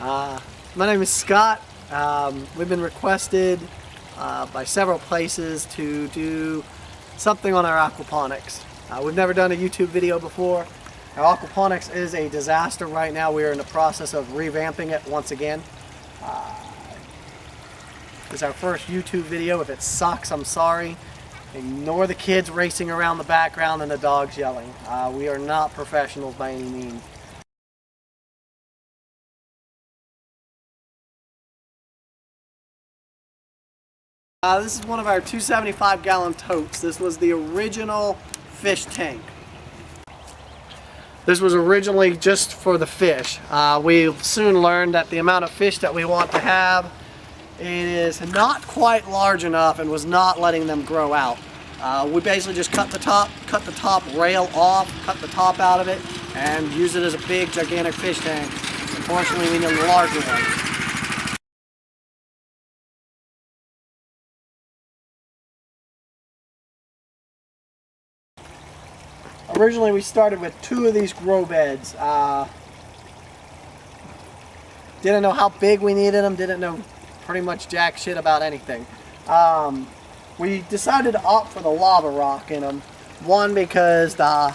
My name is Scott. We've been requested by several places to do something on our aquaponics. We've never done a YouTube video before. Our aquaponics is a disaster right now. We are in the process of revamping it once again. It's our first YouTube video. If it sucks, I'm sorry. Ignore the kids racing around the background and the dogs yelling. We are not professionals by any means. This is one of our 275-gallon totes. This was the original fish tank. This was originally just for the fish. We soon learned that the amount of fish that we want to have, it is not quite large enough and was not letting them grow out. We basically just cut the top rail off, cut the top out of it, and use it as a big, gigantic fish tank. Unfortunately, we need a larger one. Originally we started with 2 of these grow beds. Didn't know how big we needed them, didn't know pretty much jack shit about anything. We decided to opt for the lava rock in them. One, because the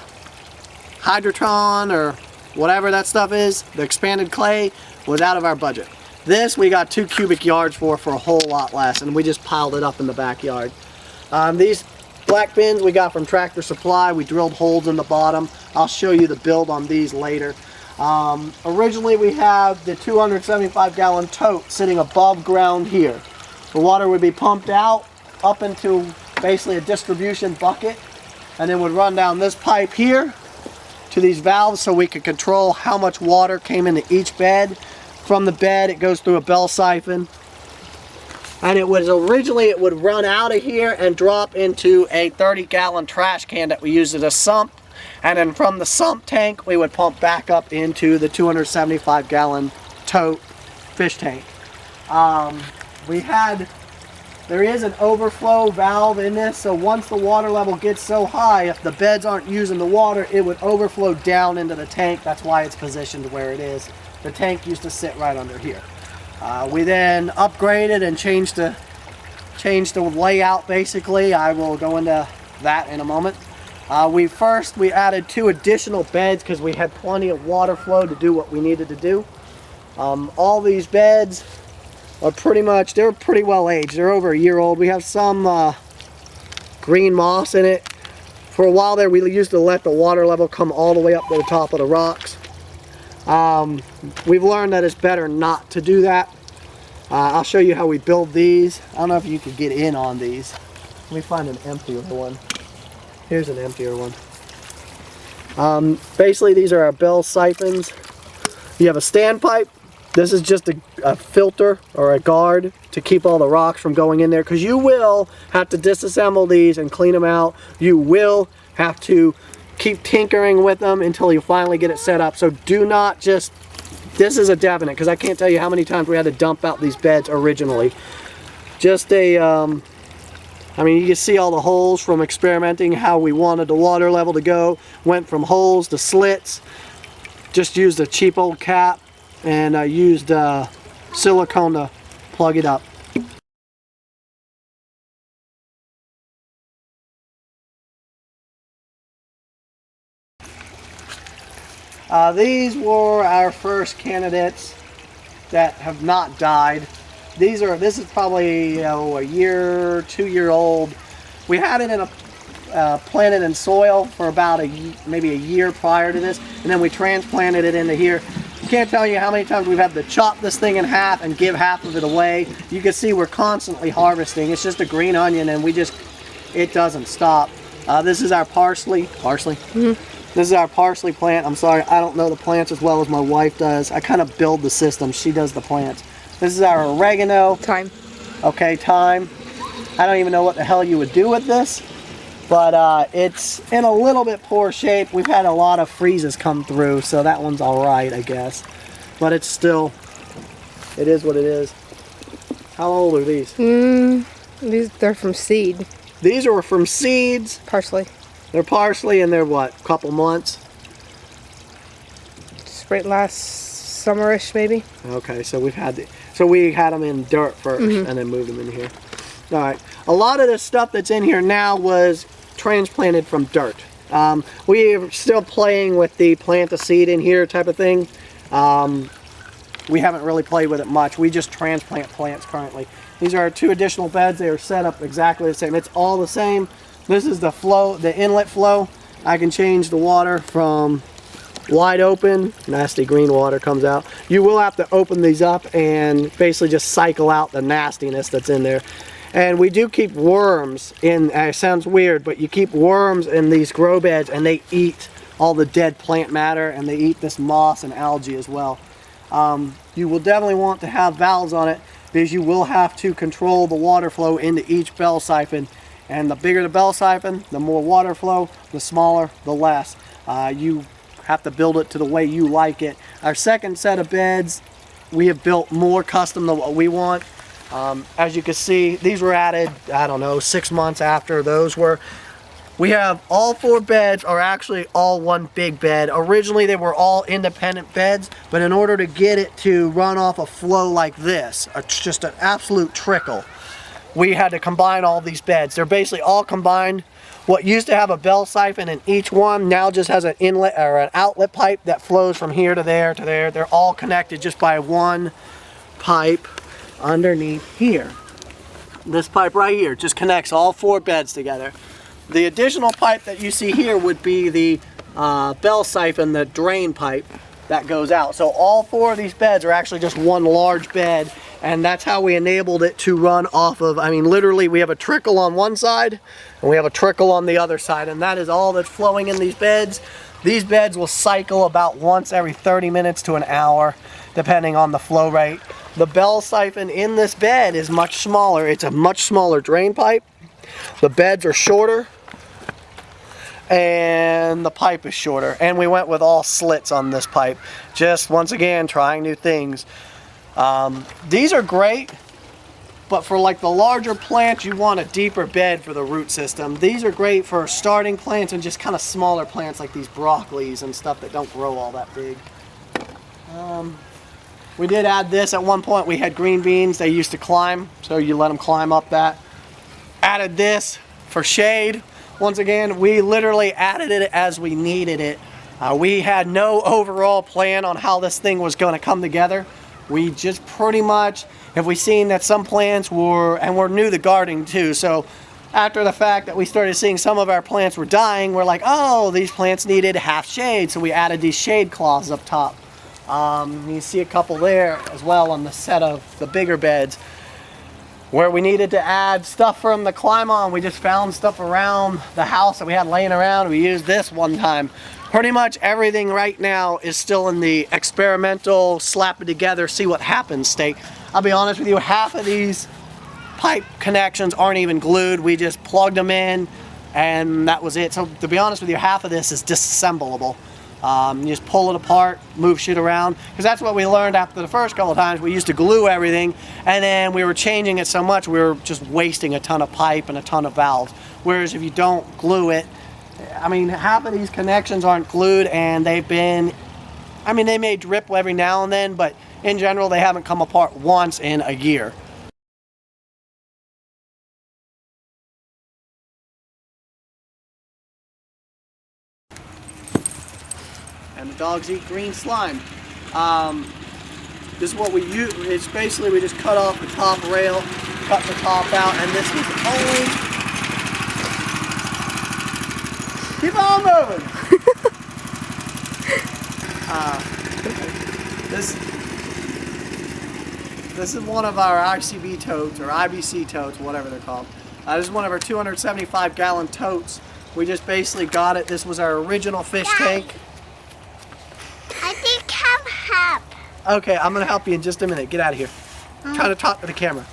hydrotron or whatever that stuff is, the expanded clay, was out of our budget. This we got 2 cubic yards for a whole lot less, and we just piled it up in the backyard. These black bins we got from Tractor Supply. We drilled holes in the bottom. I'll show you the build on these later. Originally we have the 275-gallon tote sitting above ground here. The water would be pumped out up into basically a distribution bucket, and then would run down this pipe here to these valves so we could control how much water came into each bed. From the bed it goes through a bell siphon. And it would run out of here and drop into a 30-gallon trash can that we use as a sump. And then from the sump tank, we would pump back up into the 275-gallon tote fish tank. There is an overflow valve in this, so once the water level gets so high, if the beds aren't using the water, it would overflow down into the tank. That's why it's positioned where it is. The tank used to sit right under here. We then upgraded and changed the layout basically. I will go into that in a moment. We added 2 additional beds because we had plenty of water flow to do what we needed to do. All these beds are they're pretty well aged. They're over a year old. We have some green moss in it. For a while there we used to let the water level come all the way up to the top of the rocks. We've learned that it's better not to do that. I'll show you how we build these. I don't know if you could get in on these. Let me find an emptier one. Here's an emptier one. Basically these are our bell siphons. You have a standpipe. This is just a filter or a guard to keep all the rocks from going in there, because you will have to disassemble these and clean them out. You will have to keep tinkering with them until you finally get it set up. So do not just, this is a definite, because I can't tell you how many times we had to dump out these beds originally. Just I mean, you can see all the holes from experimenting how we wanted the water level to go. Went from holes to slits. Just used a cheap old cap, and I used silicone to plug it up. These were our first candidates that have not died. This is probably a year, 2-year old. We had it in planted in soil for about maybe a year prior to this, and then we transplanted it into here. I can't tell you how many times we've had to chop this thing in half and give half of it away. You can see we're constantly harvesting. It's just a green onion, and it doesn't stop. This is our parsley. This is our parsley plant. I'm sorry, I don't know the plants as well as my wife does. I kind of build the system. She does the plants. This is our oregano. Thyme. Okay, thyme. I don't even know what the hell you would do with this, but it's in a little bit poor shape. We've had a lot of freezes come through, so that one's all right, I guess. But it's still, it is what it is. How old are these? They're from seed. These are from seeds. Parsley. They're parsley, and they're what, a couple months? Sprayed last summerish maybe. Okay, so we had them in dirt first and then moved them in here. All right, a lot of the stuff that's in here now was transplanted from dirt. We're still playing with the plant a seed in here type of thing. We haven't really played with it much. We just transplant plants currently. These are our 2 additional beds. They are set up exactly the same. It's all the same. This is the flow, the inlet flow. I can change the water from wide open, nasty green water comes out. You will have to open these up and basically just cycle out the nastiness that's in there. And we do keep worms in, it sounds weird, but you keep worms in these grow beds and they eat all the dead plant matter and they eat this moss and algae as well. You will definitely want to have valves on it because you will have to control the water flow into each bell siphon. And the bigger the bell siphon, the more water flow, the smaller, the less. You have to build it to the way you like it. Our second set of beds, we have built more custom than what we want. As you can see, these were added, I don't know, 6 months after those were. We have all 4 beds are actually all one big bed. Originally they were all independent beds, but in order to get it to run off a flow like this, just an absolute trickle, we had to combine all these beds. They're basically all combined. What used to have a bell siphon in each one now just has an inlet or an outlet pipe that flows from here to there to there. They're all connected just by one pipe underneath here. This pipe right here just connects all 4 beds together. The additional pipe that you see here would be the bell siphon, the drain pipe that goes out. So all 4 of these beds are actually just one large bed, and that's how we enabled it to run off of, I mean literally we have a trickle on one side and we have a trickle on the other side, and that is all that's flowing in these beds. These beds will cycle about once every 30 minutes to an hour depending on the flow rate. The bell siphon in this bed is much smaller. It's a much smaller drain pipe. The beds are shorter and the pipe is shorter, and we went with all slits on this pipe, just once again trying new things. These are great, but for like the larger plants you want a deeper bed for the root system. These are great for starting plants and just kind of smaller plants like these broccolis and stuff that don't grow all that big. We did add this at one point. We had green beans, they used to climb, so you let them climb up that. Added this for shade. Once again, we literally added it as we needed it. We had no overall plan on how this thing was going to come together. We just pretty much, if we seen that some plants were, and we're new to gardening too, so after the fact that we started seeing some of our plants were dying, we're like, oh, these plants needed half shade, so we added these shade cloths up top. You see a couple there as well on the set of the bigger beds. Where we needed to add stuff for them to climb on, we just found stuff around the house that we had laying around. We used this one time. Pretty much everything right now is still in the experimental, slap it together, see what happens state. I'll be honest with you, half of these pipe connections aren't even glued. We just plugged them in and that was it. So to be honest with you, half of this is disassemblable. You just pull it apart, move shit around, because that's what we learned after the first couple of times. We used to glue everything, and then we were changing it so much we were just wasting a ton of pipe and a ton of valves. Whereas if you don't glue it, I mean, half of these connections aren't glued, and they've been, I mean, they may drip every now and then, but in general they haven't come apart once in a year. And the dogs eat green slime. This is what we use. It's basically we just cut off the top rail, cut the top out, and this was only. Keep on moving. This is one of our ICB totes or IBC totes, whatever they're called. This is one of our 275-gallon totes. We just basically got it. This was our original fish tank. I think I'm help. Okay, I'm gonna help you in just a minute. Get out of here. Try to talk to the camera.